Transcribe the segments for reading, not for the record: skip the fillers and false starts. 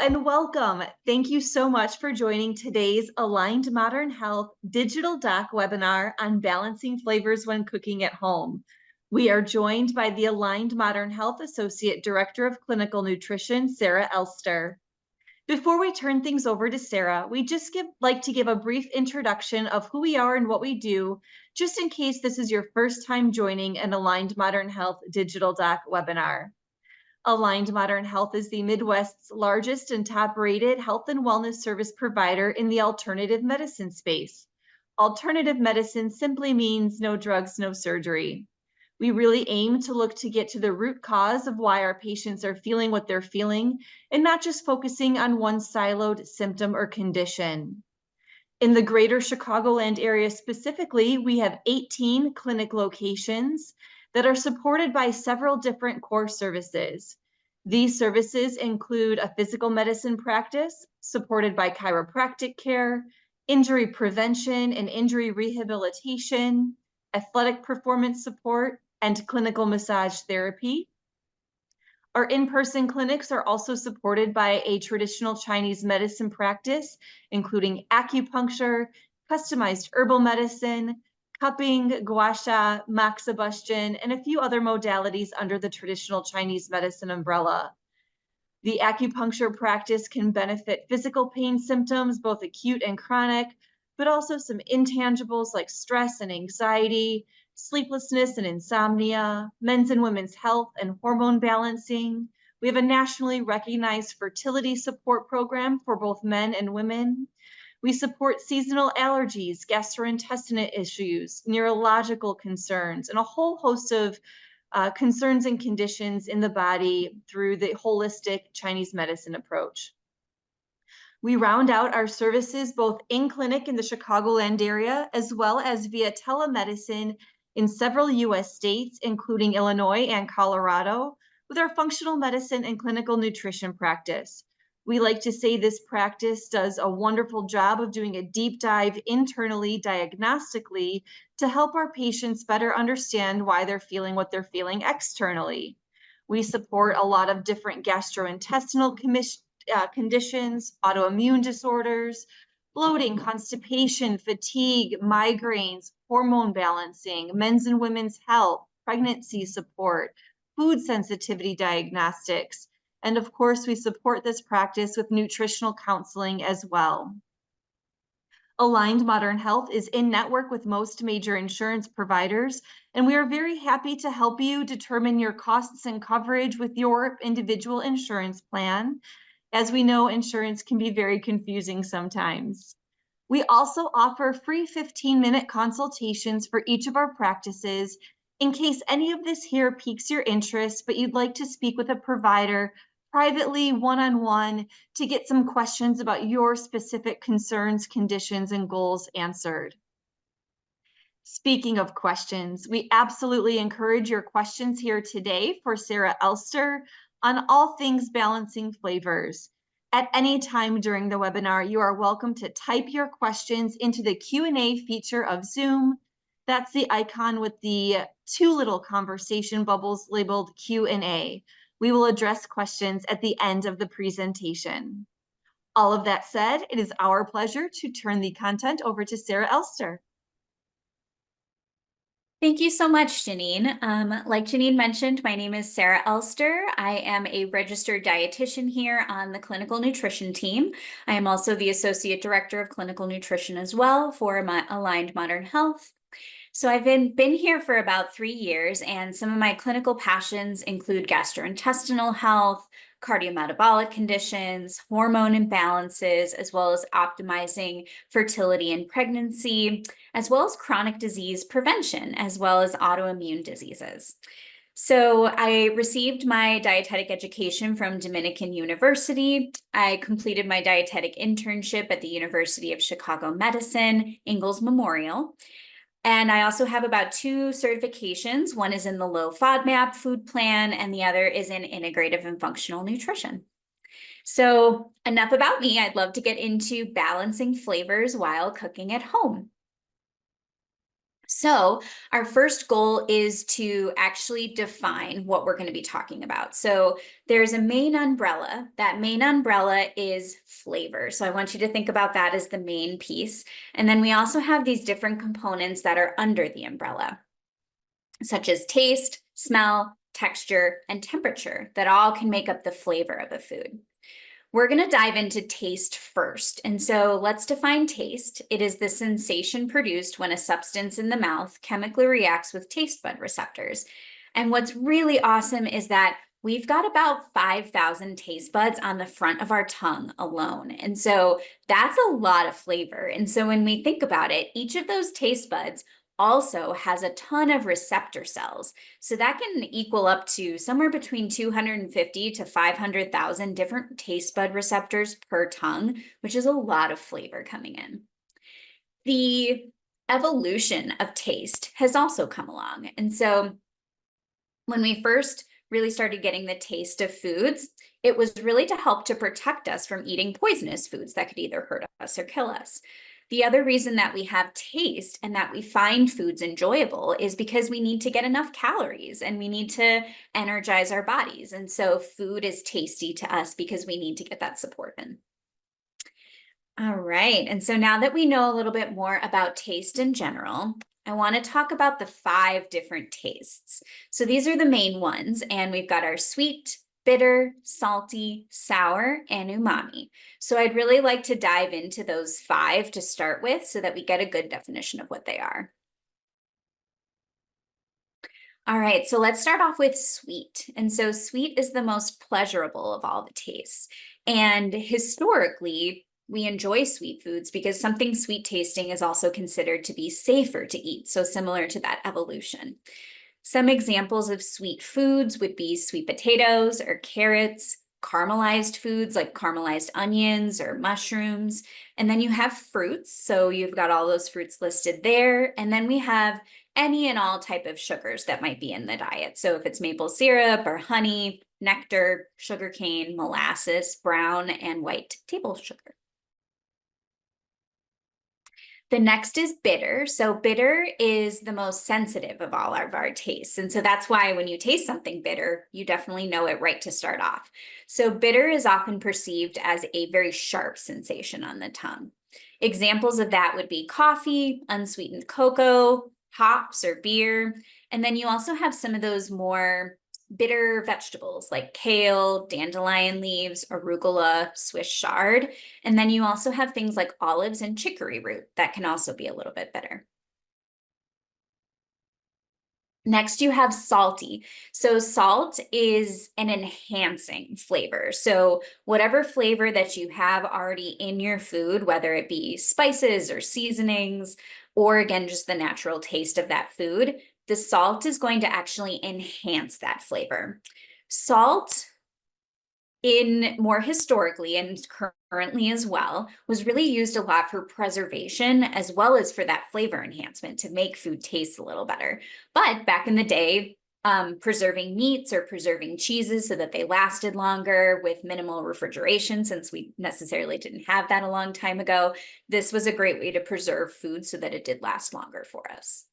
and welcome. Thank you so much for joining today's Aligned Modern Health Digital Doc webinar on balancing flavors when cooking at home. We are joined by the Aligned Modern Health Associate Director of Clinical Nutrition, Sarah Elster. Before we turn things over to Sarah, we just like to give a brief introduction of who we are and what we do, just in case this is your first time joining an Aligned Modern Health Digital Doc webinar. Aligned Modern Health is the Midwest's largest and top-rated health and wellness service provider in the alternative medicine space. Alternative medicine simply means no drugs, no surgery. We really aim to look to get to the root cause of why our patients are feeling what they're feeling and not just focusing on one siloed symptom or condition. In the greater Chicagoland area specifically, we have 18 clinic locations that are supported by several different core services. These services include a physical medicine practice supported by chiropractic care, injury prevention and injury rehabilitation, athletic performance support, and clinical massage therapy. Our in-person clinics are also supported by a traditional Chinese medicine practice, including acupuncture, customized herbal medicine, cupping, gua sha, moxibustion, and a few other modalities under the traditional Chinese medicine umbrella. The acupuncture practice can benefit physical pain symptoms, both acute and chronic, but also some intangibles like stress and anxiety, sleeplessness and insomnia, men's and women's health and hormone balancing. We have a nationally recognized fertility support program for both men and women. We support seasonal allergies, gastrointestinal issues, neurological concerns, and a whole host of concerns and conditions in the body through the holistic Chinese medicine approach. We round out our services both in clinic in the Chicagoland area, as well as via telemedicine in several US states, including Illinois and Colorado, with our functional medicine and clinical nutrition practice. We like to say this practice does a wonderful job of doing a deep dive internally, diagnostically, to help our patients better understand why they're feeling what they're feeling externally. We support a lot of different gastrointestinal conditions, autoimmune disorders, bloating, constipation, fatigue, migraines, hormone balancing, men's and women's health, pregnancy support, food sensitivity diagnostics, and of course, we support this practice with nutritional counseling as well. Aligned Modern Health is in network with most major insurance providers, and we are very happy to help you determine your costs and coverage with your individual insurance plan. As we know, insurance can be very confusing sometimes. We also offer free 15-minute consultations for each of our practices in case any of this here piques your interest, but you'd like to speak with a provider privately, one-on-one, to get some questions about your specific concerns, conditions, and goals answered. Speaking of questions, we absolutely encourage your questions here today for Sarah Elster on all things balancing flavors. At any time during the webinar, you are welcome to type your questions into the Q&A feature of Zoom. That's the icon with the two little conversation bubbles labeled Q&A. We will address questions at the end of the presentation. All of that said, it is our pleasure to turn the content over to Sarah Elster. Thank you so much, Janine. Like Janine mentioned, my name is Sarah Elster. I am a registered dietitian here on the clinical nutrition team. I am also the Associate Director of Clinical Nutrition as well for my Aligned Modern Health. So I've been here for about 3 years, and some of my clinical passions include gastrointestinal health, cardiometabolic conditions, hormone imbalances, as well as optimizing fertility and pregnancy, as well as chronic disease prevention, as well as autoimmune diseases. So I received my dietetic education from Dominican University. I completed my dietetic internship at the University of Chicago Medicine, Ingalls Memorial. And I also have about 2 certifications. One is in the low FODMAP food plan, and the other is in integrative and functional nutrition. So enough about me. I'd love to get into balancing flavors while cooking at home. So our first goal is to actually define what we're going to be talking about. So there's a main umbrella. That main umbrella is flavor. So I want you to think about that as the main piece. And then we also have these different components that are under the umbrella, such as taste, smell, texture, and temperature that all can make up the flavor of a food. We're going to dive into taste first. And so let's define taste. It is the sensation produced when a substance in the mouth chemically reacts with taste bud receptors. And what's really awesome is that we've got about 5,000 taste buds on the front of our tongue alone. And so that's a lot of flavor. And so when we think about it, each of those taste buds also has a ton of receptor cells. So that can equal up to somewhere between 250 to 500,000 different taste bud receptors per tongue, which is a lot of flavor coming in. The evolution of taste has also come along. And so when we first really started getting the taste of foods, it was really to help to protect us from eating poisonous foods that could either hurt us or kill us. The other reason that we have taste and that we find foods enjoyable is because we need to get enough calories and we need to energize our bodies. And so food is tasty to us because we need to get that support in. All right. And so now that we know a little bit more about taste in general, I want to talk about the 5 different tastes. So these are the main ones, and we've got our sweet, bitter, salty, sour, and umami. So I'd really like to dive into those 5 to start with so that we get a good definition of what they are. All right, so let's start off with sweet. And so sweet is the most pleasurable of all the tastes. And historically, we enjoy sweet foods because something sweet tasting is also considered to be safer to eat. So similar to that evolution. Some examples of sweet foods would be sweet potatoes or carrots, caramelized foods like caramelized onions or mushrooms. And then you have fruits. So you've got all those fruits listed there. And then we have any and all type of sugars that might be in the diet. So if it's maple syrup or honey, nectar, sugarcane, molasses, brown and white table sugar. The next is bitter. So bitter is the most sensitive of all of our tastes. And so that's why when you taste something bitter, you definitely know it right to start off. So bitter is often perceived as a very sharp sensation on the tongue. Examples of that would be coffee, unsweetened cocoa, hops or beer. And then you also have some of those more bitter vegetables like kale, dandelion leaves, arugula, Swiss chard. And then you also have things like olives and chicory root that can also be a little bit bitter. Next, you have salty. So salt is an enhancing flavor. So whatever flavor that you have already in your food, whether it be spices or seasonings, or again, just the natural taste of that food, the salt is going to actually enhance that flavor. Salt in more historically and currently as well, was really used a lot for preservation as well as for that flavor enhancement to make food taste a little better. But back in the day, preserving meats or preserving cheeses so that they lasted longer with minimal refrigeration, since we necessarily didn't have that a long time ago, this was a great way to preserve food so that it did last longer for us.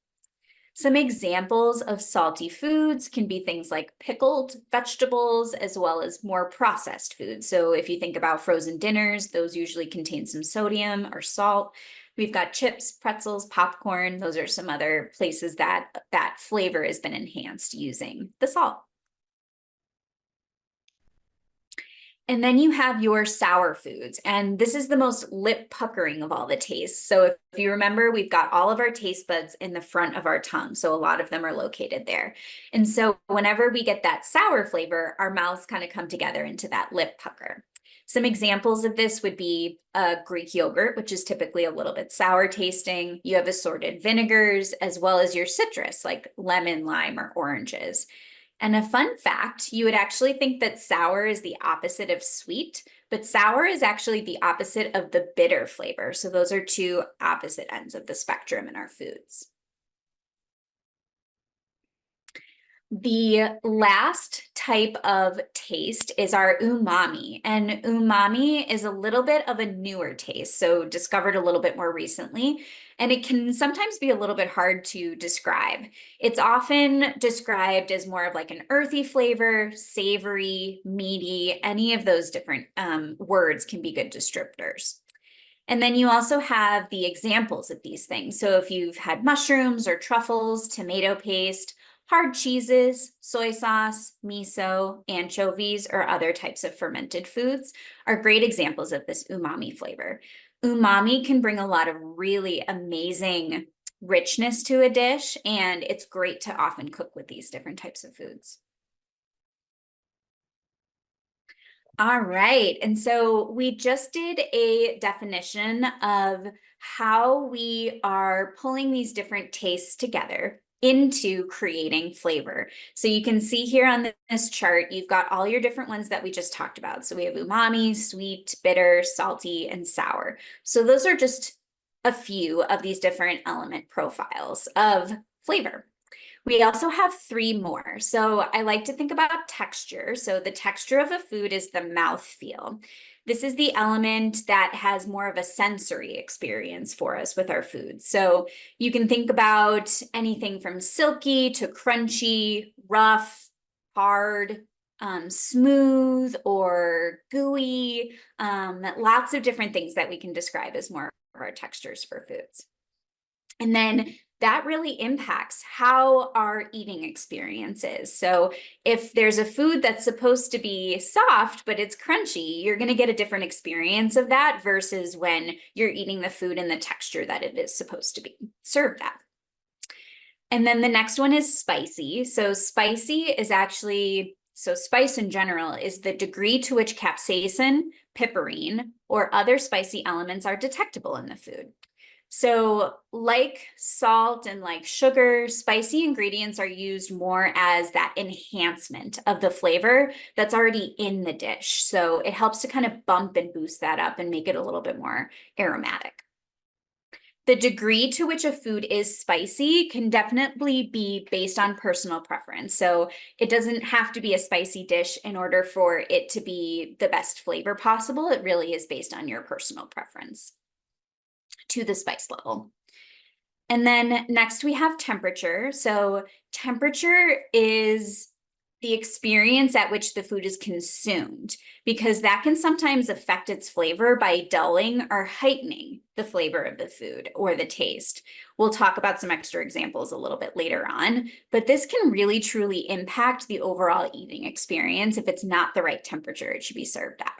Some examples of salty foods can be things like pickled vegetables, as well as more processed foods. So if you think about frozen dinners, those usually contain some sodium or salt. We've got chips, pretzels, popcorn. Those are some other places that that flavor has been enhanced using the salt. And then you have your sour foods, and this is the most lip puckering of all the tastes. So if you remember, we've got all of our taste buds in the front of our tongue. So a lot of them are located there. And so whenever we get that sour flavor, our mouths kind of come together into that lip pucker. Some examples of this would be Greek yogurt, which is typically a little bit sour tasting. You have assorted vinegars, as well as your citrus, like lemon, lime, or oranges. And a fun fact, you would actually think that sour is the opposite of sweet, but sour is actually the opposite of the bitter flavor. So those are 2 opposite ends of the spectrum in our foods. The last type of taste is our umami, and umami is a little bit of a newer taste, so discovered a little bit more recently. and it can sometimes be a little bit hard to describe. It's often described as more of like an earthy flavor, savory, meaty, any of those different words can be good descriptors. And then you also have the examples of these things. So if you've had mushrooms or truffles, tomato paste, hard cheeses, soy sauce, miso, anchovies, or other types of fermented foods are great examples of this umami flavor. Umami can bring a lot of really amazing richness to a dish, and it's great to often cook with these different types of foods. All right, and so we just did a definition of how we are pulling these different tastes together into creating flavor. So you can see here on this chart, you've got all your different ones that we just talked about. So we have umami, sweet, bitter, salty, and sour. So those are just a few of these different element profiles of flavor. We also have 3 more. So I like to think about texture. So the texture of a food is the mouth feel. This is the element that has more of a sensory experience for us with our food. So you can think about anything from silky to crunchy, rough, hard, smooth, or gooey. Lots of different things that we can describe as more of our textures for foods. And then that really impacts how our eating experience is. So if there's a food that's supposed to be soft, but it's crunchy, you're going to get a different experience of that versus when you're eating the food in the texture that it is supposed to be served at. And then the next one is spicy. So spicy is actually, so spice in general is the degree to which capsaicin, piperine, or other spicy elements are detectable in the food. So like salt and like sugar, spicy ingredients are used more as that enhancement of the flavor that's already in the dish. So it helps to kind of bump and boost that up and make it a little bit more aromatic. The degree to which a food is spicy can definitely be based on personal preference. So it doesn't have to be a spicy dish in order for it to be the best flavor possible. It really is based on your personal preference to the spice level. And then next we have temperature. So temperature is the experience at which the food is consumed, because that can sometimes affect its flavor by dulling or heightening the flavor of the food or the taste. We'll talk about some extra examples a little bit later on, but this can really truly impact the overall eating experience if it's not the right temperature it should be served at.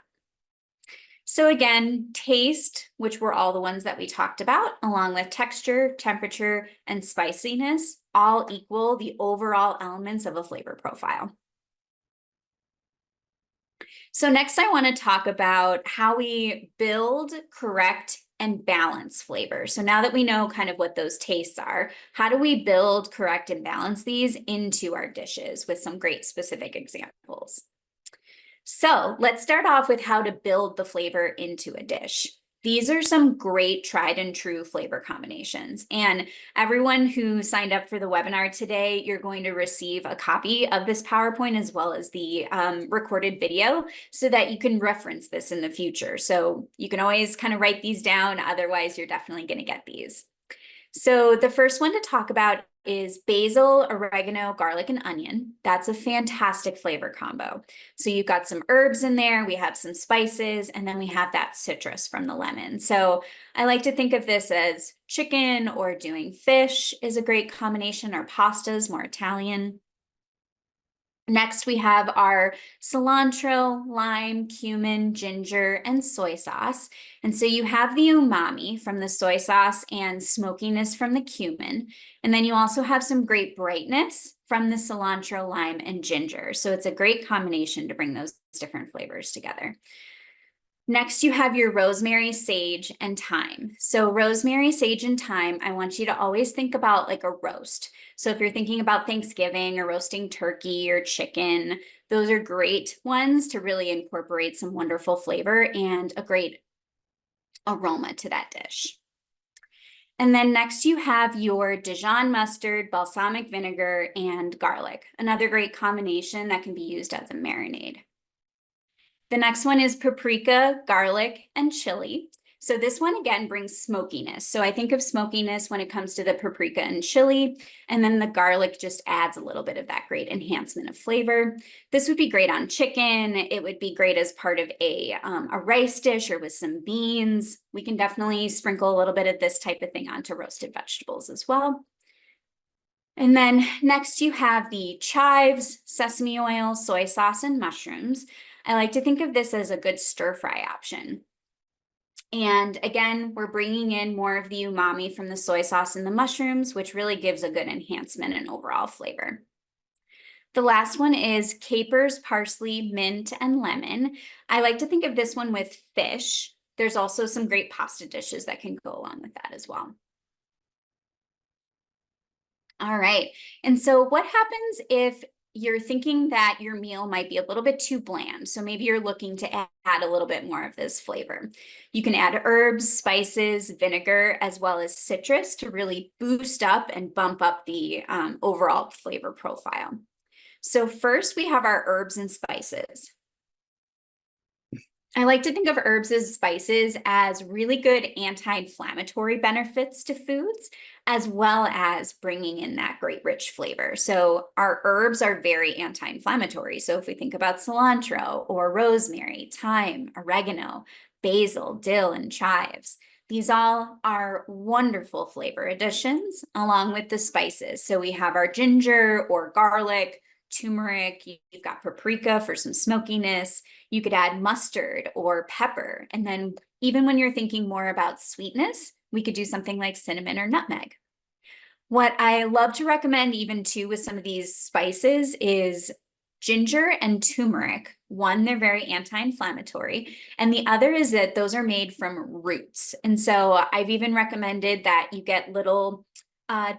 So again, taste, which were all the ones that we talked about, along with texture, temperature, and spiciness, all equal the overall elements of a flavor profile. So next I want to talk about how we build, correct, and balance flavor. So now that we know kind of what those tastes are, how do we build, correct, and balance these into our dishes with some great specific examples? So let's start off with how to build the flavor into a dish. These are some great tried and true flavor combinations. And everyone who signed up for the webinar today, you're going to receive a copy of this PowerPoint as well as the recorded video so that you can reference this in the future. So you can always kind of write these down. Otherwise, you're definitely going to get these. So the first one to talk about is basil, oregano, garlic, and onion. That's a fantastic flavor combo. So you've got some herbs in there, we have some spices, and then we have that citrus from the lemon. So I like to think of this as chicken or doing fish is a great combination, or pastas, more Italian. Next, we have our cilantro, lime, cumin, ginger, and soy sauce. And so you have the umami from the soy sauce and smokiness from the cumin. And then you also have some great brightness from the cilantro, lime, and ginger. So it's a great combination to bring those different flavors together. Next, you have your rosemary, sage, and thyme. So rosemary, sage, and thyme, I want you to always think about like a roast. So if you're thinking about Thanksgiving or roasting turkey or chicken, those are great ones to really incorporate some wonderful flavor and a great aroma to that dish. And then next you have your Dijon mustard, balsamic vinegar, and garlic. Another great combination that can be used as a marinade. The next one is paprika, garlic, and chili. So this one again brings smokiness. So I think of smokiness when it comes to the paprika and chili, and then the garlic just adds a little bit of that great enhancement of flavor. This would be great on chicken. It would be great as part of a rice dish or with some beans. We can definitely sprinkle a little bit of this type of thing onto roasted vegetables as well. And then next you have the chives, sesame oil, soy sauce, and mushrooms. I like to think of this as a good stir fry option. And again, we're bringing in more of the umami from the soy sauce and the mushrooms, which really gives a good enhancement and overall flavor. The last one is capers, parsley, mint, and lemon. I like to think of this one with fish. There's also some great pasta dishes that can go along with that as well. All right. And so what happens if you're thinking that your meal might be a little bit too bland? So maybe you're looking to add a little bit more of this flavor. You can add herbs, spices, vinegar, as well as citrus to really boost up and bump up the overall flavor profile. So first we have our herbs and spices. I like to think of herbs as spices as really good anti-inflammatory benefits to foods, as well as bringing in that great rich flavor. So our herbs are very anti-inflammatory. So if we think about cilantro or rosemary, thyme, oregano, basil, dill, and chives, these all are wonderful flavor additions along with the spices. So we have our ginger or garlic, turmeric, you've got paprika for some smokiness. You could add mustard or pepper. And then even when you're thinking more about sweetness, we could do something like cinnamon or nutmeg. What I love to recommend even too with some of these spices is ginger and turmeric. One, they're very anti-inflammatory, and the other is that those are made from roots. And so I've even recommended that you get little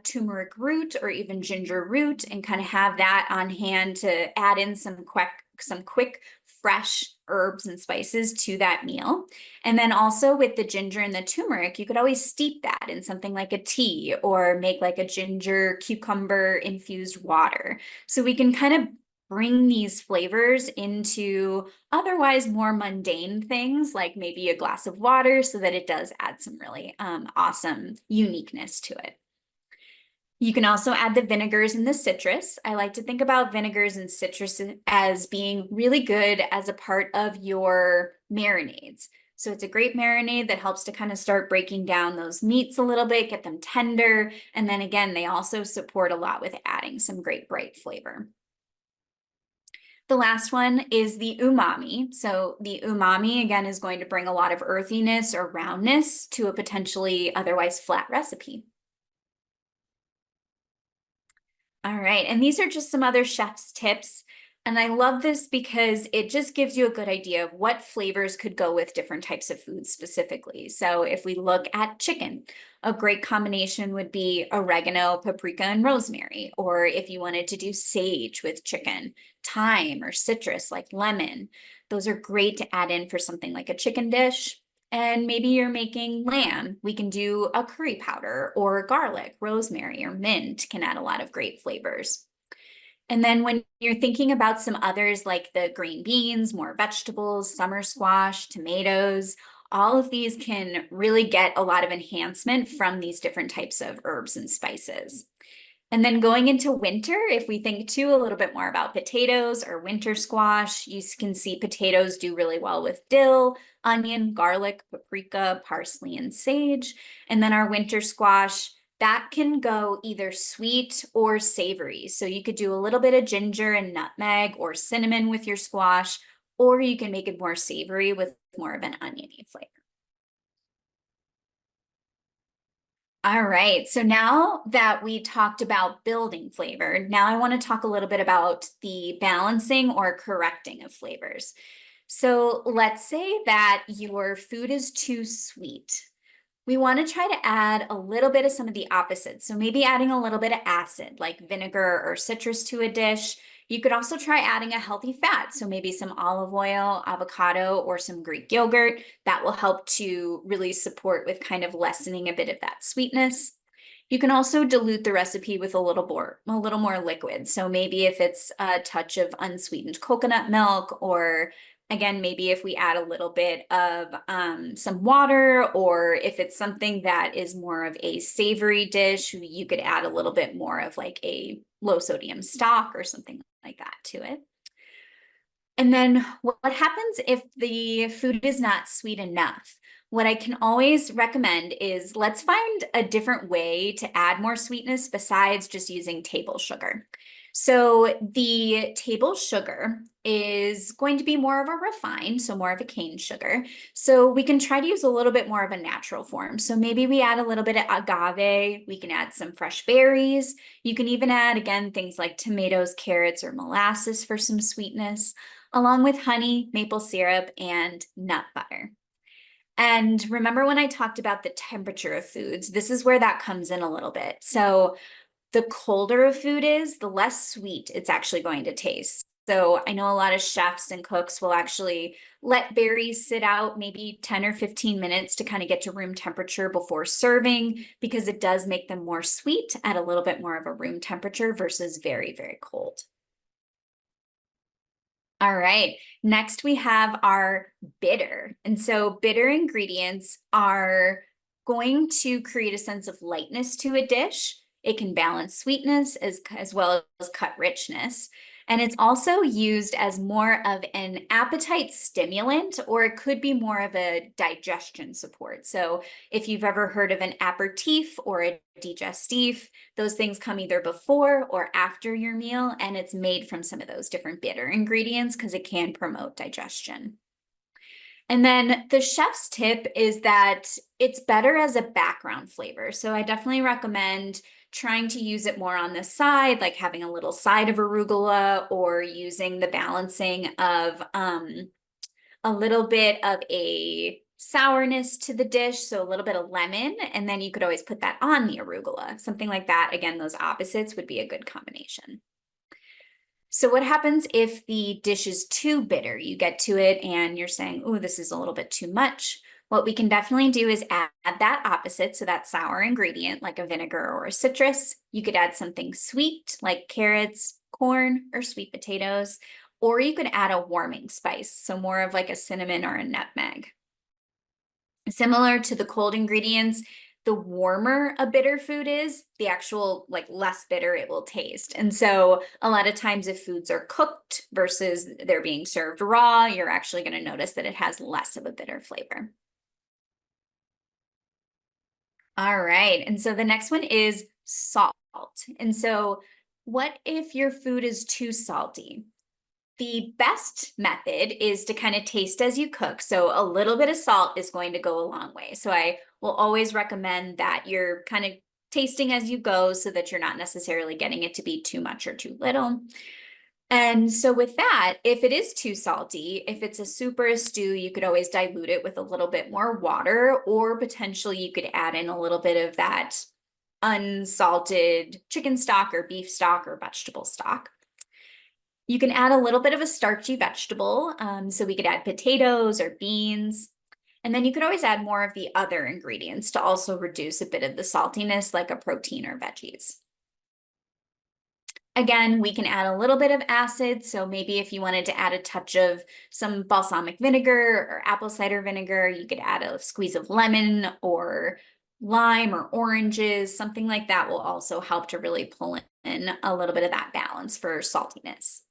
turmeric root or even ginger root and kind of have that on hand to add in some quick fresh herbs and spices to that meal. And then also with the ginger and the turmeric, you could always steep that in something like a tea or make like a ginger cucumber infused water. So we can kind of bring these flavors into otherwise more mundane things like maybe a glass of water so that it does add some really awesome uniqueness to it. You can also add the vinegars and the citrus. I like to think about vinegars and citrus as being really good as a part of your marinades. So it's a great marinade that helps to kind of start breaking down those meats a little bit, get them tender. And then again, they also support a lot with adding some great bright flavor. The last one is the umami. So the umami, again, is going to bring a lot of earthiness or roundness to a potentially otherwise flat recipe. All right, and these are just some other chef's tips. And I love this because it just gives you a good idea of what flavors could go with different types of foods specifically. So if we look at chicken, a great combination would be oregano, paprika, and rosemary. Or if you wanted to do sage with chicken, thyme or citrus like lemon, those are great to add in for something like a chicken dish. And maybe you're making lamb, we can do a curry powder or garlic, rosemary, or mint can add a lot of great flavors. And then when you're thinking about some others like the green beans, more vegetables, summer squash, tomatoes, all of these can really get a lot of enhancement from these different types of herbs and spices. And then going into winter, if we think too a little bit more about potatoes or winter squash, you can see potatoes do really well with dill, onion, garlic, paprika, parsley, and sage. And then our winter squash, that can go either sweet or savory. So you could do a little bit of ginger and nutmeg or cinnamon with your squash, or you can make it more savory with more of an oniony flavor. All right, so now that we talked about building flavor, now I want to talk a little bit about the balancing or correcting of flavors. So let's say that your food is too sweet. We want to try to add a little bit of some of the opposites. So maybe adding a little bit of acid like vinegar or citrus to a dish. You could also try adding a healthy fat. So maybe some olive oil, avocado, or some Greek yogurt. That will help to really support with kind of lessening a bit of that sweetness. You can also dilute the recipe with a little more liquid. So maybe if it's a touch of unsweetened coconut milk or Again, maybe if we add a little bit of some water, or if it's something that is more of a savory dish, you could add a little bit more of like a low sodium stock or something like that to it. And then what happens if the food is not sweet enough? What I can always recommend is let's find a different way to add more sweetness besides just using table sugar. So the table sugar is going to be more of a refined, so more of a cane sugar. So we can try to use a little bit more of a natural form. So maybe we add a little bit of agave, we can add some fresh berries. You can even add, again, things like tomatoes, carrots, or molasses for some sweetness, along with honey, maple syrup, and nut butter. And remember when I talked about the temperature of foods, this is where that comes in a little bit. So the colder a food is, the less sweet it's actually going to taste. So I know a lot of chefs and cooks will actually let berries sit out maybe 10 or 15 minutes to kind of get to room temperature before serving, because it does make them more sweet at a little bit more of a room temperature versus very, very cold. All right, next we have our bitter. And so bitter ingredients are going to create a sense of lightness to a dish. It can balance sweetness as well as cut richness. And it's also used as more of an appetite stimulant, or it could be more of a digestion support. So if you've ever heard of an aperitif or a digestif, those things come either before or after your meal, and it's made from some of those different bitter ingredients because it can promote digestion. And then the chef's tip is that it's better as a background flavor. So I definitely recommend trying to use it more on the side, like having a little side of arugula, or using the balancing of a little bit of a sourness to the dish, so a little bit of lemon, and then you could always put that on the arugula. Something like that. Again, those opposites would be a good combination. So what happens if the dish is too bitter? You get to it and you're saying, oh, this is a little bit too much. What we can definitely do is add that opposite, so that sour ingredient like a vinegar or a citrus. You could add something sweet like carrots, corn, or sweet potatoes, or you could add a warming spice, so more of like a cinnamon or a nutmeg. Similar to the cold ingredients, the warmer a bitter food is, the actual like less bitter it will taste. And so a lot of times if foods are cooked versus they're being served raw, you're actually going to notice that it has less of a bitter flavor. All right. And so the next one is salt. And so what if your food is too salty? The best method is to kind of taste as you cook. So a little bit of salt is going to go a long way. So I will always recommend that you're kind of tasting as you go so that you're not necessarily getting it to be too much or too little. And so with that, if it is too salty, if it's a soup or a stew, you could always dilute it with a little bit more water, or potentially you could add in a little bit of that unsalted chicken stock or beef stock or vegetable stock. You can add a little bit of a starchy vegetable. So we could add potatoes or beans. And then you could always add more of the other ingredients to also reduce a bit of the saltiness, like a protein or veggies. Again, we can add a little bit of acid. So maybe if you wanted to add a touch of some balsamic vinegar or apple cider vinegar, you could add a squeeze of lemon or lime or oranges. Something like that will also help to really pull in a little bit of that balance for saltiness.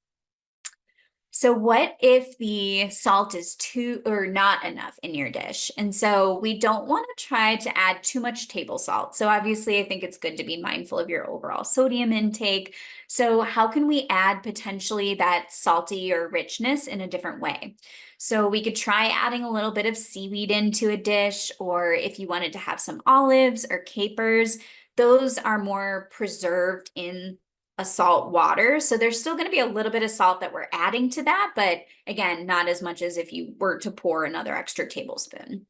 So what if the salt is too or not enough in your dish? And so we don't want to try to add too much table salt. So obviously I think it's good to be mindful of your overall sodium intake. So how can we add potentially that salty or richness in a different way? So we could try adding a little bit of seaweed into a dish, or if you wanted to have some olives or capers, those are more preserved in a salt water. So there's still going to be a little bit of salt that we're adding to that, but again, not as much as if you were to pour another extra tablespoon.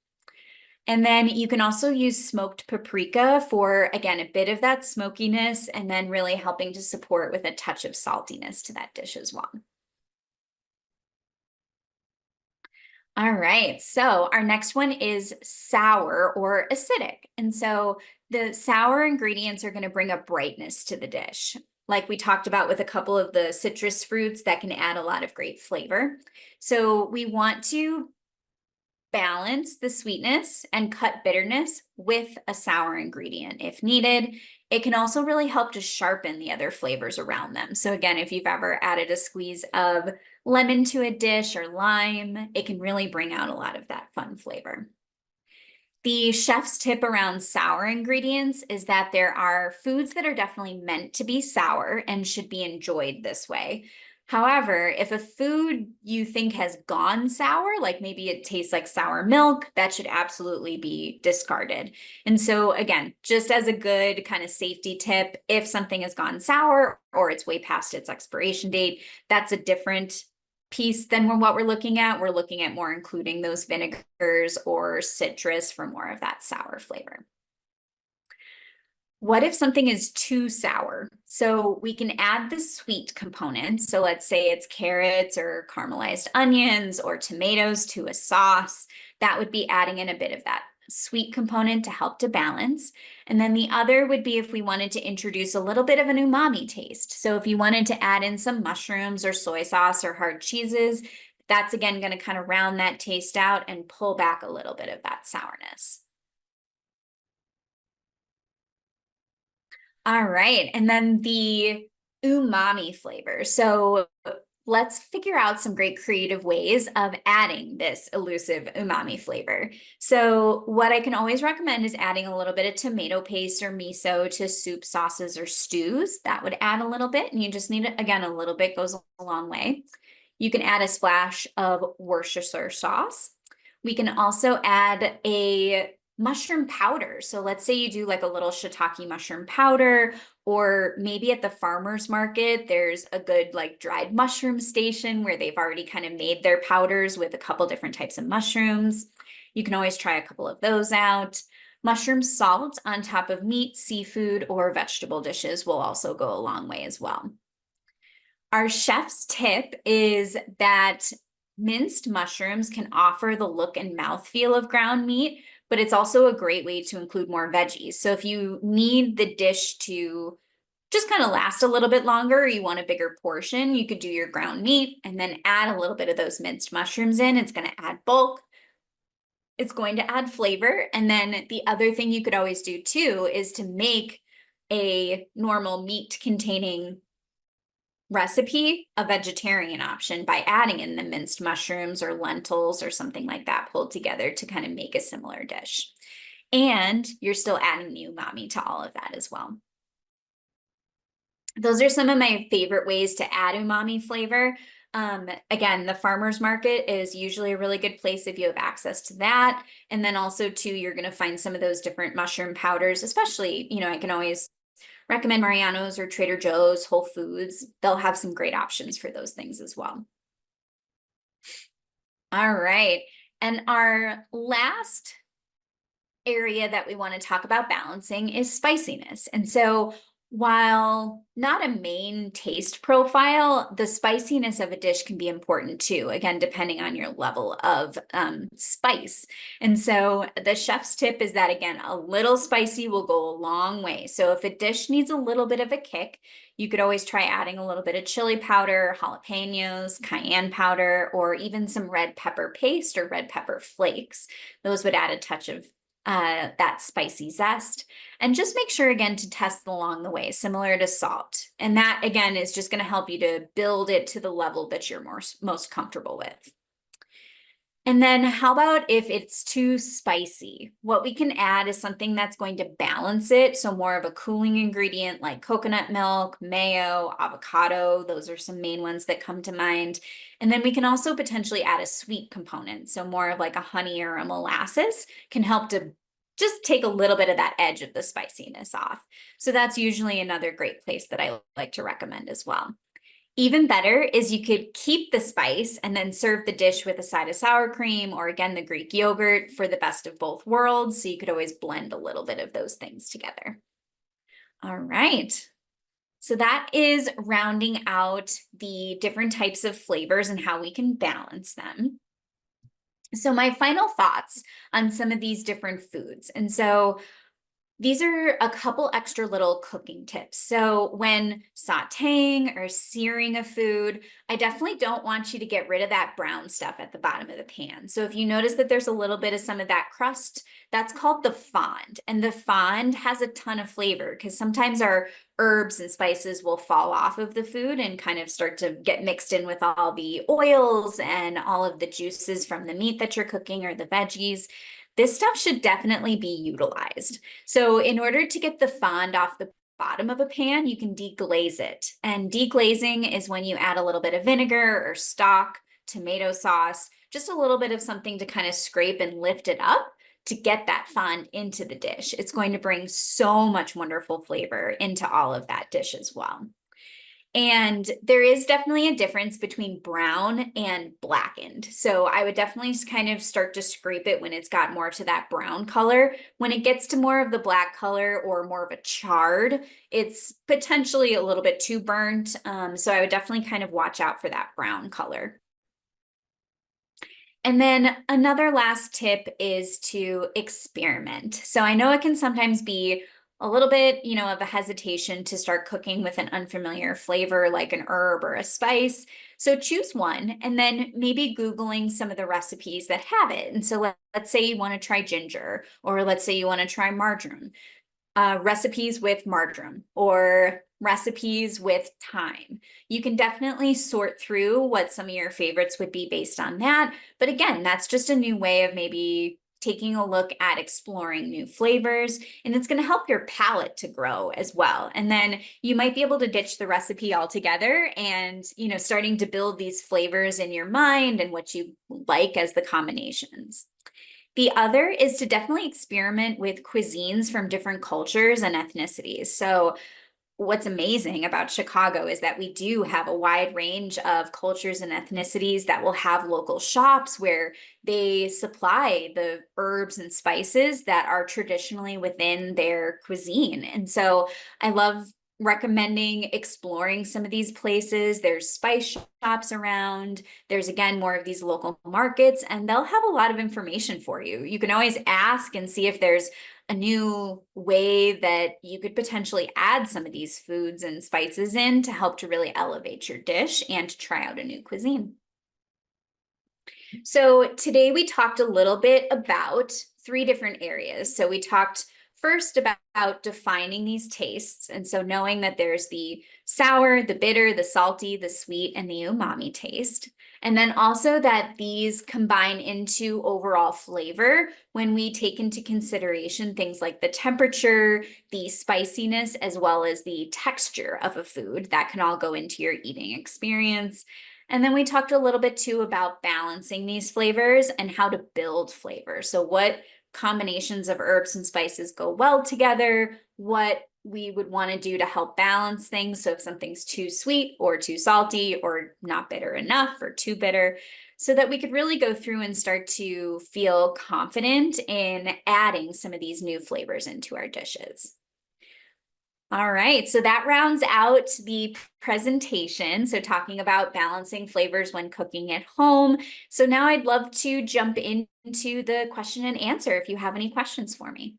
And then you can also use smoked paprika for, again, a bit of that smokiness, and then really helping to support with a touch of saltiness to that dish as well. All right, so our next one is sour or acidic. And so the sour ingredients are going to bring a brightness to the dish. like we talked about with a couple of the citrus fruits that can add a lot of great flavor. So we want to balance the sweetness and cut bitterness with a sour ingredient if needed. It can also really help to sharpen the other flavors around them. So again, if you've ever added a squeeze of lemon to a dish or lime, it can really bring out a lot of that fun flavor. The chef's tip around sour ingredients is that there are foods that are definitely meant to be sour and should be enjoyed this way. However, if a food you think has gone sour, like maybe it tastes like sour milk, that should absolutely be discarded. And so again, just as a good kind of safety tip, if something has gone sour or it's way past its expiration date, that's a different piece than what we're looking at. We're looking at more including those vinegars or citrus for more of that sour flavor. What if something is too sour? So we can add the sweet components. So let's say it's carrots or caramelized onions or tomatoes to a sauce. That would be adding in a bit of that sweet component to help to balance. And then the other would be if we wanted to introduce a little bit of an umami taste. So if you wanted to add in some mushrooms or soy sauce or hard cheeses, that's again going to kind of round that taste out and pull back a little bit of that sourness. All right. And then the umami flavor. So let's figure out some great creative ways of adding this elusive umami flavor. So what I can always recommend is adding a little bit of tomato paste or miso to soup, sauces, or stews. That would add a little bit, and you just need, again, a little bit goes a long way. You can add a splash of Worcestershire sauce. We can also add a mushroom powder. So let's say you do like a little shiitake mushroom powder, or maybe at the farmer's market, there's a good like dried mushroom station where they've already kind of made their powders with a couple different types of mushrooms. You can always try a couple of those out. Mushroom salt on top of meat, seafood, or vegetable dishes will also go a long way as well. Our chef's tip is that minced mushrooms can offer the look and mouthfeel of ground meat, but it's also a great way to include more veggies. So if you need the dish to just kind of last a little bit longer, or you want a bigger portion, you could do your ground meat and then add a little bit of those minced mushrooms in. It's going to add bulk. It's going to add flavor. And then the other thing you could always do too is to make a normal meat containing recipe a vegetarian option by adding in the minced mushrooms or lentils or something like that pulled together to kind of make a similar dish. And you're still adding the umami to all of that as well. Those are some of my favorite ways to add umami flavor. Again, the farmer's market is usually a really good place if you have access to that. And then also too, you're going to find some of those different mushroom powders, especially, I can always recommend Mariano's or Trader Joe's, Whole Foods. They'll have some great options for those things as well. All right. And our last area that we want to talk about balancing is spiciness. And so while not a main taste profile, the spiciness of a dish can be important too, again, depending on your level of spice. And so the chef's tip is that, again, a little spicy will go a long way. So if a dish needs a little bit of a kick, you could always try adding a little bit of chili powder, jalapenos, cayenne powder, or even some red pepper paste or red pepper flakes. Those would add a touch of that spicy zest. And just make sure, again, to test along the way, similar to salt. And that, again, is just going to help you to build it to the level that you're most comfortable with. And then how about if it's too spicy? What we can add is something that's going to balance it. So more of a cooling ingredient like coconut milk, mayo, avocado. Those are some main ones that come to mind. And then we can also potentially add a sweet component. So more of like a honey or a molasses can help to just take a little bit of that edge of the spiciness off. So that's usually another great place that I like to recommend as well. Even better is you could keep the spice and then serve the dish with a side of sour cream or, again, the Greek yogurt for the best of both worlds. So you could always blend a little bit of those things together. All right. So that is rounding out the different types of flavors and how we can balance them. So my final thoughts on some of these different foods. And so These are a couple extra little cooking tips. So when sauteing or searing a food, I definitely don't want you to get rid of that brown stuff at the bottom of the pan. So if you notice that there's a little bit of some of that crust, that's called the fond. And the fond has a ton of flavor because sometimes our herbs and spices will fall off of the food and kind of start to get mixed in with all the oils and all of the juices from the meat that you're cooking or the veggies. This stuff should definitely be utilized. So in order to get the fond off the bottom of a pan, you can deglaze it. And deglazing is when you add a little bit of vinegar or stock, tomato sauce, just a little bit of something to kind of scrape and lift it up to get that fond into the dish. It's going to bring so much wonderful flavor into all of that dish as well. And there is definitely a difference between brown and blackened. So I would definitely kind of start to scrape it when it's got more to that brown color. When it gets to more of the black color or more of a charred, it's potentially a little bit too burnt. So I would definitely kind of watch out for that brown color. And then another last tip is to experiment. So I know it can sometimes be a little bit, of a hesitation to start cooking with an unfamiliar flavor like an herb or a spice. So choose one and then maybe Googling some of the recipes that have it. And so let's say you want to try ginger, or let's say you want to try marjoram. Recipes with marjoram or recipes with thyme. You can definitely sort through what some of your favorites would be based on that. But again, that's just a new way of maybe taking a look at exploring new flavors, and it's going to help your palate to grow as well. And then you might be able to ditch the recipe altogether and, starting to build these flavors in your mind and what you like as the combinations. The other is to definitely experiment with cuisines from different cultures and ethnicities. So what's amazing about Chicago is that we do have a wide range of cultures and ethnicities that will have local shops where they supply the herbs and spices that are traditionally within their cuisine. And so I love recommending exploring some of these places. There's spice shops around. There's again more of these local markets, and they'll have a lot of information for you. You can always ask and see if there's a new way that you could potentially add some of these foods and spices in to help to really elevate your dish and to try out a new cuisine. So today we talked a little bit about 3 different areas. So we talked first about defining these tastes. And so knowing that there's the sour, the bitter, the salty, the sweet, and the umami taste. And then also that these combine into overall flavor when we take into consideration things like the temperature, the spiciness, as well as the texture of a food that can all go into your eating experience. And then we talked a little bit too about balancing these flavors and how to build flavor. So what combinations of herbs and spices go well together, what we would want to do to help balance things. So if something's too sweet or too salty or not bitter enough or too bitter, so that we could really go through and start to feel confident in adding some of these new flavors into our dishes. All right, so that rounds out the presentation. So talking about balancing flavors when cooking at home. So now I'd love to jump into the question and answer if you have any questions for me.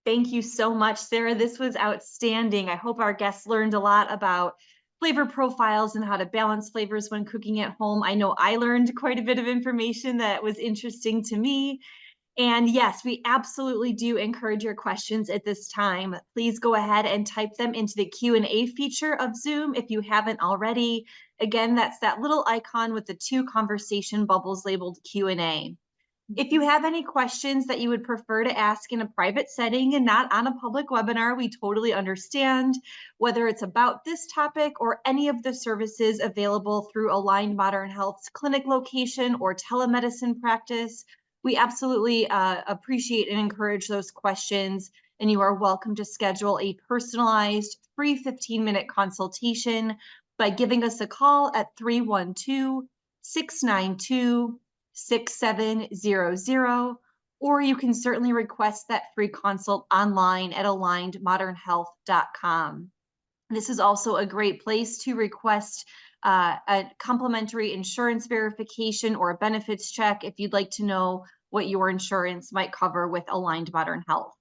Thank you so much, Sarah. This was outstanding. I hope our guests learned a lot about flavor profiles and how to balance flavors when cooking at home. I know I learned quite a bit of information that was interesting to me. And yes, we absolutely do encourage your questions at this time. Please go ahead and type them into the Q&A feature of Zoom if you haven't already. Again, that's that little icon with the 2 conversation bubbles labeled Q&A. If you have any questions that you would prefer to ask in a private setting and not on a public webinar, we totally understand. Whether it's about this topic or any of the services available through Aligned Modern Health's clinic location or telemedicine practice, we absolutely appreciate and encourage those questions. And you are welcome to schedule a personalized free 15-minute consultation by giving us a call at 312-692-6700, or you can certainly request that free consult online at alignedmodernhealth.com. This is also a great place to request a complimentary insurance verification or a benefits check if you'd like to know what your insurance might cover with Aligned Modern Health.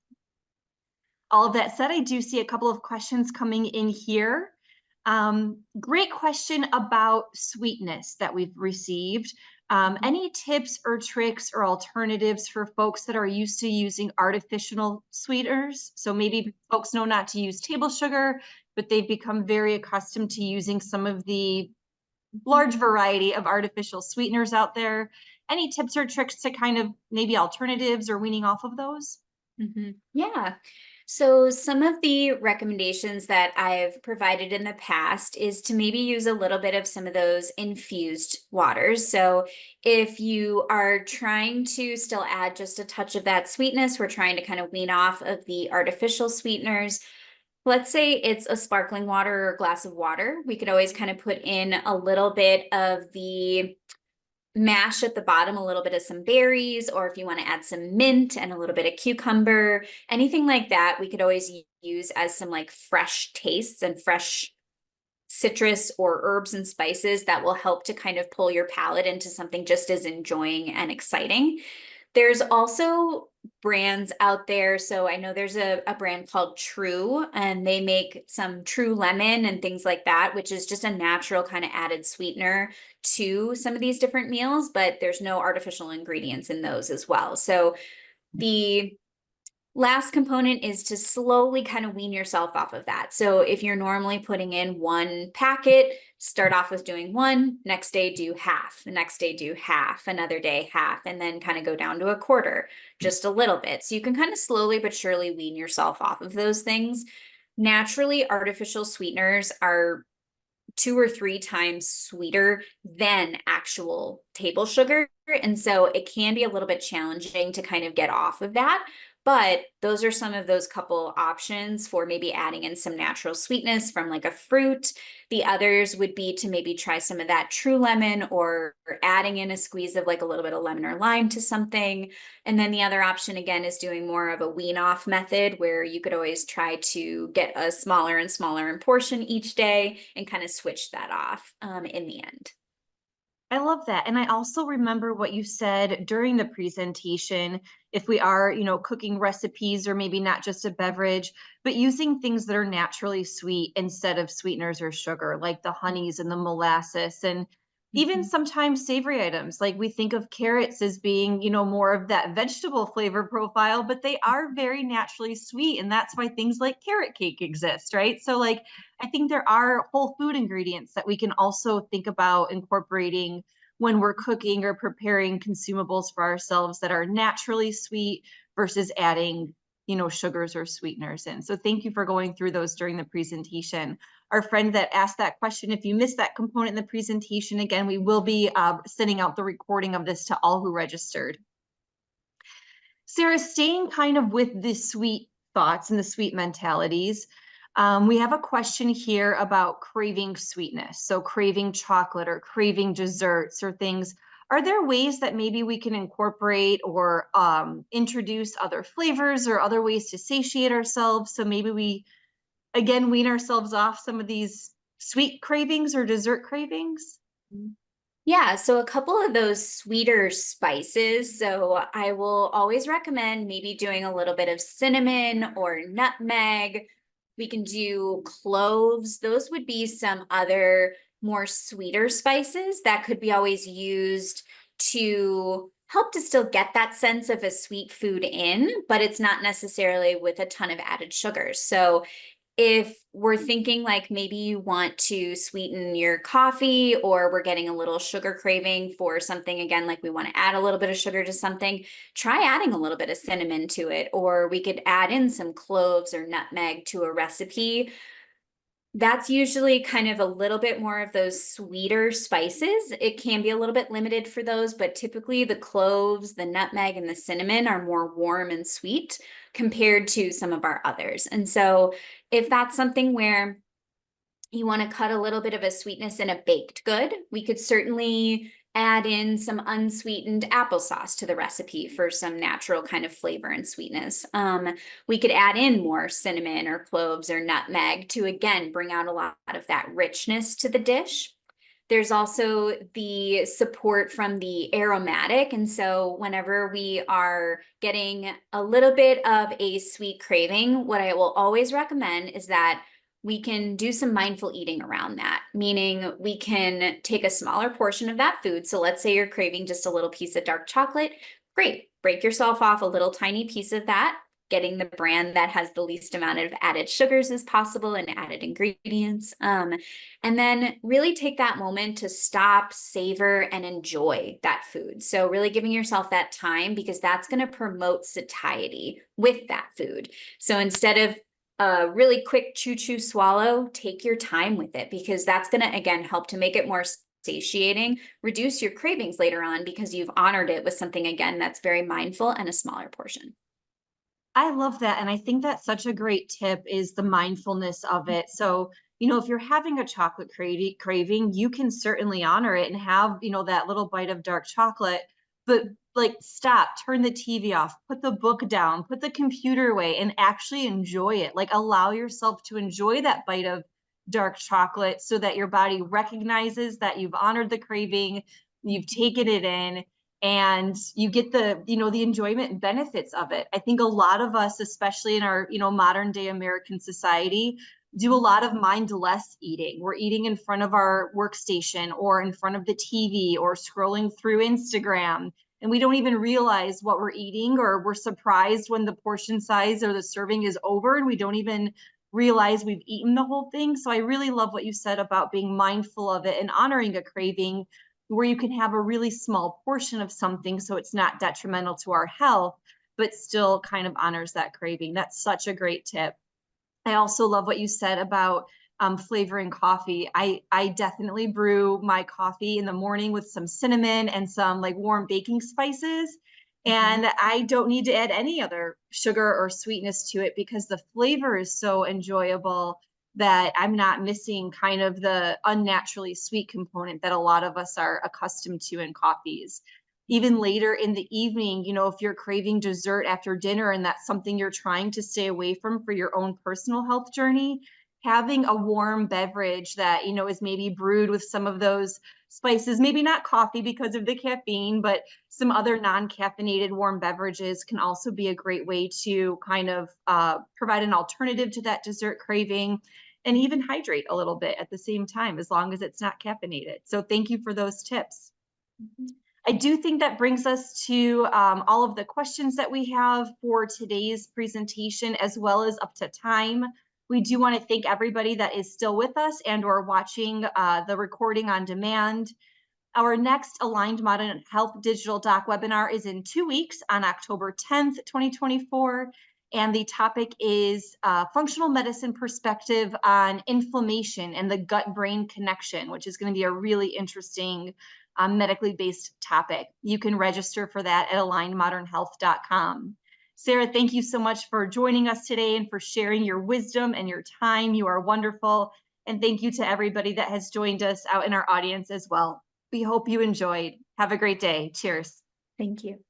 All of that said, I do see a couple of questions coming in here. Great question about sweetness that we've received. Any tips or tricks or alternatives for folks that are used to using artificial sweeteners? So maybe folks know not to use table sugar, but they've become very accustomed to using some of the large variety of artificial sweeteners out there. Any tips or tricks to kind of maybe alternatives or weaning off of those? Yeah. So some of the recommendations that I've provided in the past is to maybe use a little bit of some of those infused waters. So if you are trying to still add just a touch of that sweetness, we're trying to kind of wean off of the artificial sweeteners. Let's say it's a sparkling water or a glass of water. We could always kind of put in a little bit of the mash at the bottom, a little bit of some berries, or if you want to add some mint and a little bit of cucumber, anything like that, we could always use as some like fresh tastes and fresh citrus or herbs and spices that will help to kind of pull your palate into something just as enjoying and exciting. There's also brands out there. So I know there's a brand called True, and they make some True Lemon and things like that, which is just a natural kind of added sweetener to some of these different meals, but there's no artificial ingredients in those as well. So the last component is to slowly kind of wean yourself off of that. So if you're normally putting in one packet, start off with doing one, next day do half, the next day do half, another day half, and then kind of go down to a quarter, just a little bit. So you can kind of slowly but surely wean yourself off of those things. Naturally, artificial sweeteners are 2 or 3 times sweeter than actual table sugar. And so it can be a little bit challenging to kind of get off of that. But those are some of those couple options for maybe adding in some natural sweetness from like a fruit. The others would be to maybe try some of that true lemon or adding in a squeeze of like a little bit of lemon or lime to something. And then the other option again is doing more of a wean off method where you could always try to get a smaller and smaller in portion each day and kind of switch that off in the end. I love that. And I also remember what you said during the presentation. If we are, cooking recipes or maybe not just a beverage, but using things that are naturally sweet instead of sweeteners or sugar, like the honeys and the molasses, and even Mhm. sometimes savory items. Like we think of carrots as being, more of that vegetable flavor profile, but they are very naturally sweet. And that's why things like carrot cake exist, right? So, like, I think there are whole food ingredients that we can also think about incorporating when we're cooking or preparing consumables for ourselves that are naturally sweet versus adding, sugars or sweeteners in. So thank you for going through those during the presentation. Our friend that asked that question, if you missed that component in the presentation, again, we will be sending out the recording of this to all who registered. Sarah, staying kind of with the sweet thoughts and the sweet mentalities, we have a question here about craving sweetness. So craving chocolate or craving desserts or things. Are there ways that maybe we can incorporate or introduce other flavors or other ways to satiate ourselves? So maybe we, again, wean ourselves off some of these sweet cravings or dessert cravings? Yeah, so a couple of those sweeter spices. So I will always recommend maybe doing a little bit of cinnamon or nutmeg. We can do cloves. Those would be some other more sweeter spices that could be always used to help to still get that sense of a sweet food in, but it's not necessarily with a ton of added sugars. So if we're thinking like maybe you want to sweeten your coffee or we're getting a little sugar craving for something again, like we want to add a little bit of sugar to something, try adding a little bit of cinnamon to it, or we could add in some cloves or nutmeg to a recipe. That's usually kind of a little bit more of those sweeter spices. It can be a little bit limited for those, but typically the cloves, the nutmeg, and the cinnamon are more warm and sweet compared to some of our others. And so if that's something where you want to cut a little bit of a sweetness in a baked good, we could certainly add in some unsweetened applesauce to the recipe for some natural kind of flavor and sweetness. We could add in more cinnamon or cloves or nutmeg to again bring out a lot of that richness to the dish. There's also the support from the aromatic. And so whenever we are getting a little bit of a sweet craving, what I will always recommend is that we can do some mindful eating around that, meaning we can take a smaller portion of that food. So let's say you're craving just a little piece of dark chocolate. Great. Break yourself off a little tiny piece of that, getting the brand that has the least amount of added sugars as possible and added ingredients. And then really take that moment to stop, savor, and enjoy that food. So really giving yourself that time, because that's going to promote satiety with that food. So instead of a really quick chew swallow, take your time with it, because that's going to, again, help to make it more satiating, reduce your cravings later on because you've honored it with something, again, that's very mindful and a smaller portion. I love that. And I think that's such a great tip is the mindfulness of it. So, if you're having a chocolate craving, you can certainly honor it and have, that little bite of dark chocolate, but like stop, turn the TV off, put the book down, put the computer away and actually enjoy it. Like allow yourself to enjoy that bite of dark chocolate so that your body recognizes that you've honored the craving, you've taken it in, and you get the enjoyment and benefits of it. I think a lot of us, especially in our modern day American society, do a lot of mindless eating. We're eating in front of our workstation or in front of the TV or scrolling through Instagram, and we don't even realize what we're eating, or we're surprised when the portion size or the serving is over and we don't even realize we've eaten the whole thing. So I really love what you said about being mindful of it and honoring a craving where you can have a really small portion of something so it's not detrimental to our health, but still kind of honors that craving. That's such a great tip. I also love what you said about flavoring coffee. I definitely brew my coffee in the morning with some cinnamon and some like warm baking spices. And I don't need to add any other sugar or sweetness to it because the flavor is so enjoyable that I'm not missing kind of the unnaturally sweet component that a lot of us are accustomed to in coffees. Even later in the evening, if you're craving dessert after dinner and that's something you're trying to stay away from for your own personal health journey, having a warm beverage that, is maybe brewed with some of those spices, maybe not coffee because of the caffeine, but some other non-caffeinated warm beverages can also be a great way to kind of provide an alternative to that dessert craving and even hydrate a little bit at the same time, as long as it's not caffeinated. So thank you for those tips. I do think that brings us to all of the questions that we have for today's presentation, as well as up to time. We do want to thank everybody that is still with us and or watching the recording on demand. Our next Aligned Modern Health Digital Doc webinar is in 2 weeks on October 10th, 2024. And the topic is functional medicine perspective on inflammation and the gut-brain connection, which is going to be a really interesting medically based topic. You can register for that at alignedmodernhealth.com. Sarah, thank you so much for joining us today and for sharing your wisdom and your time. You are wonderful. And thank you to everybody that has joined us out in our audience as well. We hope you enjoyed. Have a great day. Cheers. Thank you.